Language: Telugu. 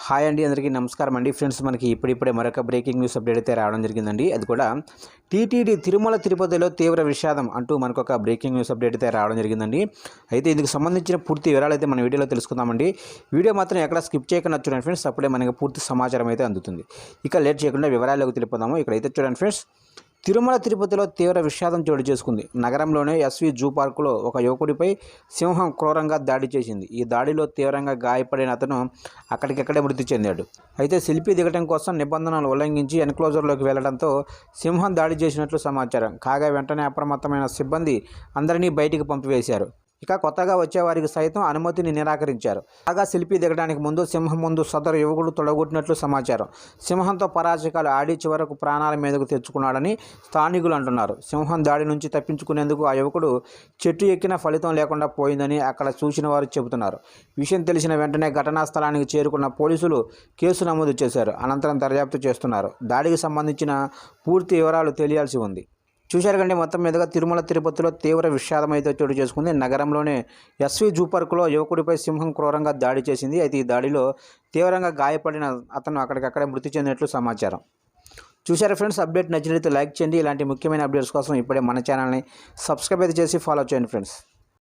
హాయ్ అండి, అందరికీ నమస్కారం అండి. ఫ్రెండ్స్, మనకి ఇప్పుడిప్పుడే మరొక బ్రేకింగ్ న్యూస్ అప్డేట్ అయితే రావడం జరిగిందండి. అది కూడా టీటీడీ తిరుమల తిరుపతిలో తీవ్ర విషాదం అంటూ మనకు ఒక బ్రేకింగ్ న్యూస్ అప్డేట్ అయితే రావడం జరిగిందండి. అయితే ఇందుకు సంబంధించిన పూర్తి వివరాలు అయితే మన వీడియోలో తెలుసుకుందామండి. వీడియో మాత్రం ఎక్కడ స్కిప్ చేయకుండా చూడండి ఫ్రెండ్స్, అప్పుడే మనకి పూర్తి సమాచారం అయితే అందుతుంది. ఇక లేట్ చేయకుండా వివరాల్లోకి తెలిపోదాము. ఇక్కడైతే చూడండి ఫ్రెండ్స్, తిరుమల తిరుపతిలో తీవ్ర విషాదం చోటు చేసుకుంది. నగరంలోనే ఎస్వి జూ పార్కులో ఒక యువకుడిపై సింహం క్రూరంగా దాడి చేసింది. ఈ దాడిలో తీవ్రంగా గాయపడిన అతను అక్కడికక్కడే మృతి చెందాడు. అయితే సెల్ఫీ దిగడం కోసం నిబంధనలు ఉల్లంఘించి ఎన్క్లోజర్లోకి వెళ్లడంతో సింహం దాడి చేసినట్లు సమాచారం. కాగా వెంటనే అప్రమత్తమైన సిబ్బంది అందరినీ బయటికి పంపివేశారు. ఇక కొత్తగా వచ్చేవారికి సైతం అనుమతిని నిరాకరించారు. కాగా సెల్ఫీ దిగడానికి ముందు సింహం ముందు సదరు యువకుడు తొడగొట్టినట్లు సమాచారం. సింహంతో పరాజకాలు ఆడి చివరకు ప్రాణాల మీదకు తెచ్చుకున్నాడని స్థానికులు అంటున్నారు. సింహం దాడి నుంచి తప్పించుకునేందుకు ఆ యువకుడు చెట్టు ఎక్కిన ఫలితం లేకుండా పోయిందని అక్కడ చూసిన వారు చెబుతున్నారు. విషయం తెలిసిన వెంటనే ఘటనా స్థలానికి చేరుకున్న పోలీసులు కేసు నమోదు చేశారు. అనంతరం దర్యాప్తు చేస్తున్నారు. దాడికి సంబంధించిన పూర్తి వివరాలు తెలియాల్సి ఉంది. చూశారు కంటే మొత్తం మీదుగా తిరుమల తిరుపతిలో తీవ్ర విషాదం అయితే చోటు చేసుకుంది. నగరంలోనే ఎస్వి జూ పార్కులో యువకుడిపై సింహం క్రూరంగా దాడి చేసింది. అయితే ఈ దాడిలో తీవ్రంగా గాయపడిన అతను అక్కడికక్కడే మృతి చెందినట్లు సమాచారం. చూశారు ఫ్రెండ్స్, అప్డేట్ నచ్చినట్లయితే లైక్ చేయండి. ఇలాంటి ముఖ్యమైన అప్డేట్స్ కోసం ఇప్పుడే మన ఛానల్ని సబ్స్క్రైబ్ అయితే చేసి ఫాలో చేయండి ఫ్రెండ్స్.